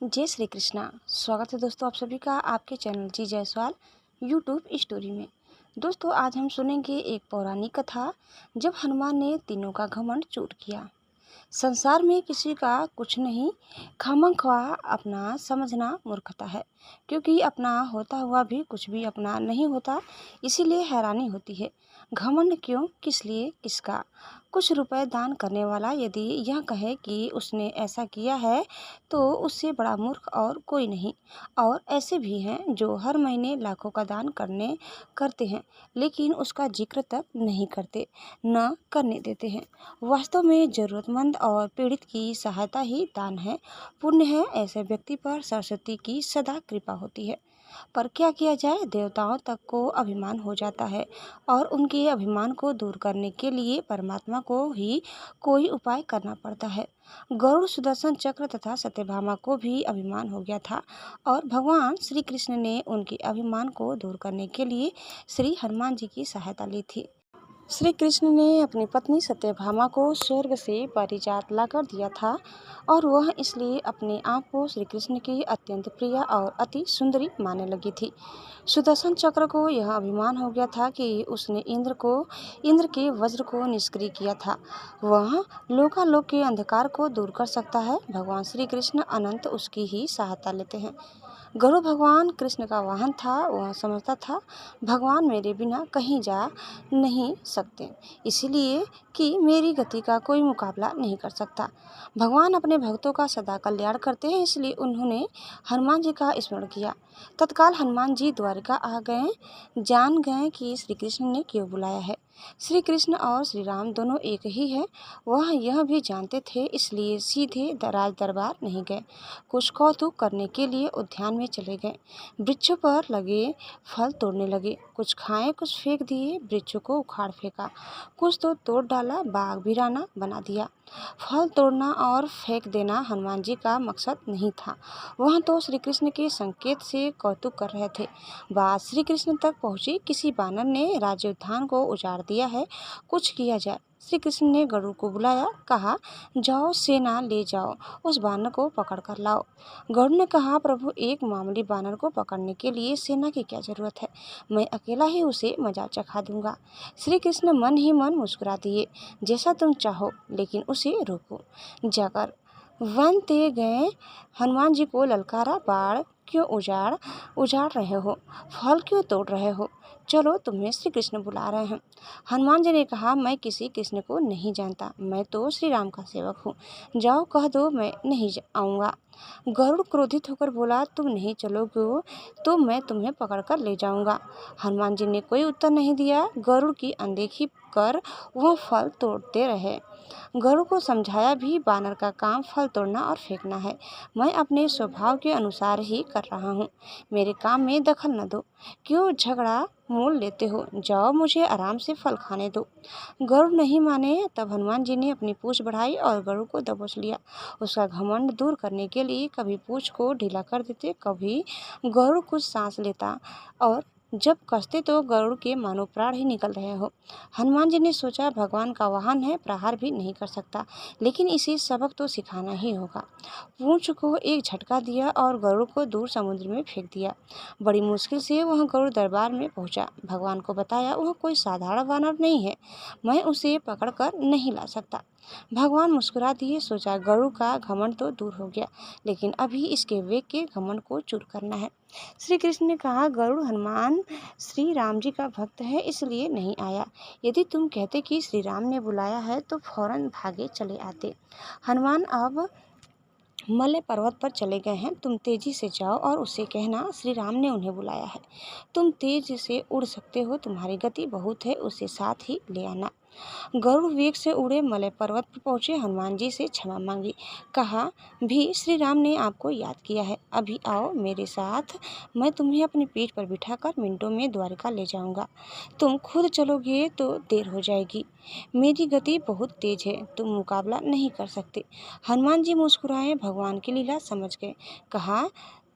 जय श्री कृष्णा। स्वागत है दोस्तों आप सभी का आपके चैनल जी जायसवाल यूट्यूब स्टोरी में। दोस्तों आज हम सुनेंगे एक पौराणिक कथा जब हनुमान ने तीनों का घमंड चूर किया। संसार में किसी का कुछ नहीं, खामख्वाह अपना समझना मूर्खता है, क्योंकि अपना होता हुआ भी कुछ भी अपना नहीं होता, इसीलिए हैरानी होती है। घमंड क्यों, किस लिए, किसका? कुछ रुपए दान करने वाला यदि यह कहे कि उसने ऐसा किया है तो उससे बड़ा मूर्ख और कोई नहीं। और ऐसे भी हैं जो हर महीने लाखों का दान करते हैं, लेकिन उसका जिक्र तक नहीं करते, न करने देते हैं। वास्तव में ज़रूरतमंद और पीड़ित की सहायता ही दान है, पुण्य है। ऐसे व्यक्ति पर सरस्वती की सदा कृपा होती है। पर क्या किया जाए, देवताओं तक को अभिमान हो जाता है और उनके अभिमान को दूर करने के लिए परमात्मा को ही कोई उपाय करना पड़ता है। गरुड़, सुदर्शन चक्र तथा सत्यभामा को भी अभिमान हो गया था और भगवान श्री कृष्ण ने उनके अभिमान को दूर करने के लिए श्री हनुमान जी की सहायता ली थी। श्री कृष्ण ने अपनी पत्नी सत्यभामा को स्वर्ग से पारिजात लाकर दिया था और वह इसलिए अपने आप को श्री कृष्ण की अत्यंत प्रिय और अति सुंदरी मानने लगी थी। सुदर्शन चक्र को यह अभिमान हो गया था कि उसने इंद्र के वज्र को निष्क्रिय किया था। वह लोकालोक के अंधकार को दूर कर सकता है। भगवान श्री कृष्ण अनंत उसकी ही सहायता लेते हैं। गरुड़ भगवान कृष्ण का वाहन था। वह समझता था भगवान मेरे बिना कहीं जा नहीं सकते, इसलिए कि मेरी गति का कोई मुकाबला नहीं कर सकता। भगवान अपने भक्तों का सदा कल्याण करते हैं, इसलिए उन्होंने हनुमान जी का स्मरण किया। तत्काल हनुमान जी द्वारिका आ गए, जान गए कि श्री कृष्ण ने क्यों बुलाया है। श्री कृष्ण और श्री राम दोनों एक ही है, वह यह भी जानते थे, इसलिए सीधे राज दरबार नहीं गए। कुछ कौतुक करने के लिए उद्यान में चले गए। वृक्षों पर लगे फल तोड़ने लगे, कुछ खाए कुछ फेंक दिए, वृक्षों को उखाड़ फेंका, कुछ तो तोड़ डाला, बाग वीराना बना दिया। फल तोड़ना और फेंक देना हनुमान जी का मकसद नहीं था, वह तो श्री कृष्ण के संकेत से कौतुक कर रहे थे। बात श्री कृष्ण तक पहुंची। किसी बानर ने राजोद्यान को उजाड़ दिया है, कुछ किया जाए। श्री कृष्ण ने गरुड़ को बुलाया, कहा जाओ सेना ले जाओ, उस बानर को पकड़ कर लाओ। गरुड़ ने कहा प्रभु, एक मामूली बानर को पकड़ने के लिए सेना की क्या जरूरत है, मैं अकेला ही उसे मजा चखा दूंगा। श्री कृष्ण मन ही मन मुस्कुरा दिए, जैसा तुम चाहो, लेकिन उसे रोको। जाकर वन ते गए, हनुमान जी को ललकारा, बाढ़ क्यों उजाड़ रहे हो, फल क्यों तोड़ रहे हो, चलो तुम्हें श्री कृष्ण बुला रहे हैं। हनुमान जी ने कहा मैं किसी कृष्ण को नहीं जानता, मैं तो श्री राम का सेवक हूँ, जाओ कह दो मैं नहीं आऊँगा। गरुड़ क्रोधित होकर बोला तुम नहीं चलोगे तो मैं तुम्हें पकड़कर ले जाऊंगा। हनुमान जी ने कोई उत्तर नहीं दिया। गरुड़ की अनदेखी कर वह फल तोड़ते रहे। गरुड़ को समझाया भी बानर का काम फल तोड़ना और फेंकना है, मैं अपने स्वभाव के अनुसार ही कर रहा हूँ, मेरे काम में दखल न दो। क्यों झगड़ा मोल लेते हो, जाओ मुझे आराम से फल खाने दो। गरुड़ नहीं माने। तब हनुमान जी ने अपनी पूंछ बढ़ाई और गरुड़ को दबोच लिया। उसका घमंड दूर करने के लिए कभी पूंछ को ढीला कर देते, कभी गरुड़ कुछ सांस लेता और जब कसते तो गरुड़ के मानो प्राण ही निकल रहे हो। हनुमान जी ने सोचा भगवान का वाहन है, प्रहार भी नहीं कर सकता, लेकिन इसे सबक तो सिखाना ही होगा। पूंछ को एक झटका दिया और गरुड़ को दूर समुद्र में फेंक दिया। बड़ी मुश्किल से वह गरुड़ दरबार में पहुंचा। भगवान को बताया वह कोई साधारण वानर नहीं है, मैं उसे पकड़कर नहीं ला सकता। भगवान मुस्कुरा दिए, सोचा गरुड़ का घमंड तो दूर हो गया, लेकिन अभी इसके वेग के घमंड को चूर करना है। श्री कृष्ण ने कहा गरुड़ हनुमान श्री राम जी का भक्त है, इसलिए नहीं आया, यदि तुम कहते कि श्री राम ने बुलाया है तो फौरन भागे चले आते। हनुमान अब मलय पर्वत पर चले गए हैं, तुम तेजी से जाओ और उससे कहना श्री राम ने उन्हें बुलाया है। तुम तेज से उड़ सकते हो, तुम्हारी गति बहुत है, उसे साथ ही ले आना। गरुड़ वेग से उड़े, मलय पर्वत पर पहुंचे, हनुमान जी से क्षमा मांगी, कहा भी श्री राम ने आपको याद किया है, अभी आओ मेरे साथ, मैं तुम्हें अपनी पीठ पर बिठाकर मिनटों में द्वारिका ले जाऊंगा। तुम खुद चलोगे तो देर हो जाएगी, मेरी गति बहुत तेज है, तुम मुकाबला नहीं कर सकते। हनुमान जी मुस्कुराए, भगवान की लीला समझ गए, कहा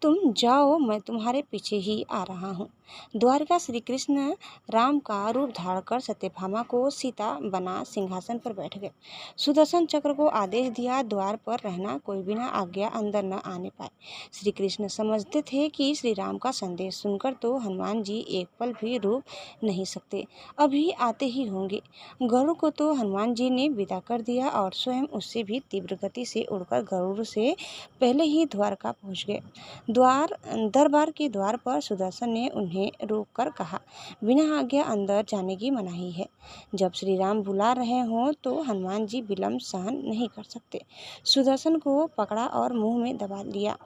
तुम जाओ, मैं तुम्हारे पीछे ही आ रहा हूँ। द्वारका श्री कृष्ण राम का रूप धारण कर सत्यभामा को सीता बना सिंहासन पर बैठ गए। सुदर्शन चक्र को आदेश दिया, द्वार पर रहना, कोई बिना आज्ञा अंदर न आने पाए। श्री कृष्ण समझते थे कि श्री राम का संदेश सुनकर तो हनुमान जी एक पल भी रुक नहीं सकते, अभी आते ही होंगे। गरुड़ को तो हनुमान जी ने विदा कर दिया और स्वयं उससे भी तीव्र गति से उड़कर गरुड़ से पहले ही द्वारका पहुंच गए। दरबार के द्वार पर सुदर्शन ने उन्हें रोककर कहा, बिना आज्ञा अंदर जाने की मनाही है। जब श्री राम बुला रहे हों तो हनुमान जी विलंब सहन नहीं कर सकते। सुदर्शन को पकड़ा और मुंह में दबा लिया।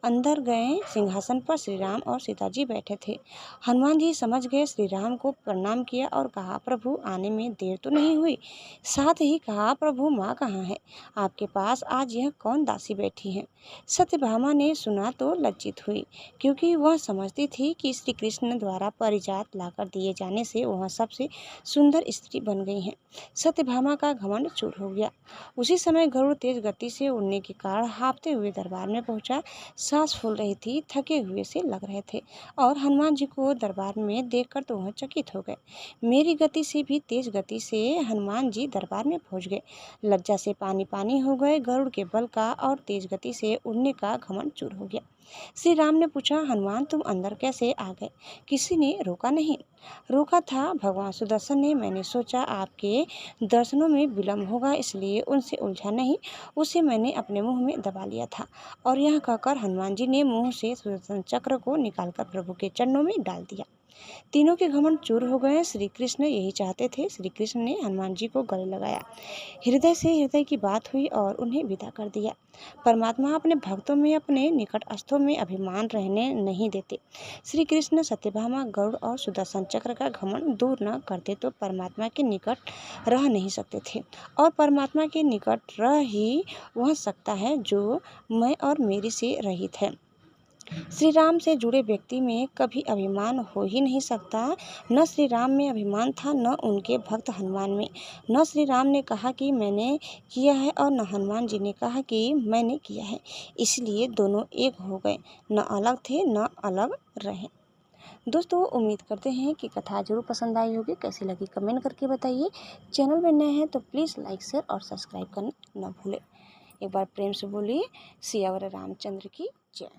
अंदर गए। सिंहासन पर श्री राम और सीता जी बैठे थे। हनुमान जी समझ गए। श्री राम को प्रणाम किया और कहा, प्रभु आने में देर तो नहीं हुई? साथ ही कहा, प्रभु माँ कहाँ है? आपके पास आज यह कौन दासी बैठी है? सत्यभामा ने सुना तो लज्जित हुई, क्योंकि वह समझती थी कि श्री कृष्ण द्वारा परिजात लाकर दिए जाने से वह सबसे सुंदर स्त्री बन गई हैं। सत्यभामा का घमंड चूर हो गया। उसी समय गरुड़ तेज गति से उड़ने के कारण हाँफते हुए दरबार में पहुंचा। सांस फूल रही थी, थके हुए से लग रहे थे और हनुमान जी को दरबार में देखकर तो वह चकित हो गए। मेरी गति से भी तेज गति से हनुमान जी दरबार में पहुंच गए। लज्जा से पानी पानी हो गए। गरुड़ के बल का और तेज गति से उड़ने का घमंड चूर हो गया। श्री राम ने पूछा, हनुमान तुम अंदर कैसे आ गए? किसी ने रोका नहीं? रोका था भगवान सुदर्शन ने। मैंने सोचा आपके दर्शनों में विलम्ब होगा, इसलिए उनसे उलझा नहीं, उसे मैंने अपने मुंह में दबा लिया था। और यह कहकर हनुमान जी ने मुंह से सुदर्शन चक्र को निकालकर प्रभु के चरणों में डाल दिया। तीनों के घमंड चूर हो गए। श्री कृष्ण यही चाहते थे। श्री कृष्ण ने हनुमान जी को गले लगाया। हृदय से हृदय की बात हुई और उन्हें विदा कर दिया। परमात्मा अपने भक्तों में, अपने निकटस्थों में अभिमान रहने नहीं देते। श्री कृष्ण सत्यभामा, गरुड़ और सुदर्शन चक्र का घमंड दूर न करते तो परमात्मा के निकट रह नहीं सकते थे। और परमात्मा के निकट रह ही वह सकता है जो मैं और मेरी से रहित है। श्री राम से जुड़े व्यक्ति में कभी अभिमान हो ही नहीं सकता। न श्री राम में अभिमान था, न उनके भक्त हनुमान में। न श्री राम ने कहा कि मैंने किया है और न हनुमान जी ने कहा कि मैंने किया है। इसलिए दोनों एक हो गए, न अलग थे न अलग रहे। दोस्तों, उम्मीद करते हैं कि कथा जरूर पसंद आई होगी। कैसी लगी कमेंट करके बताइए। चैनल में नए हैं तो प्लीज़ लाइक शेयर और सब्सक्राइब करना न भूलें। एक बार प्रेम से बोलिए, सियावर रामचंद्र की जय।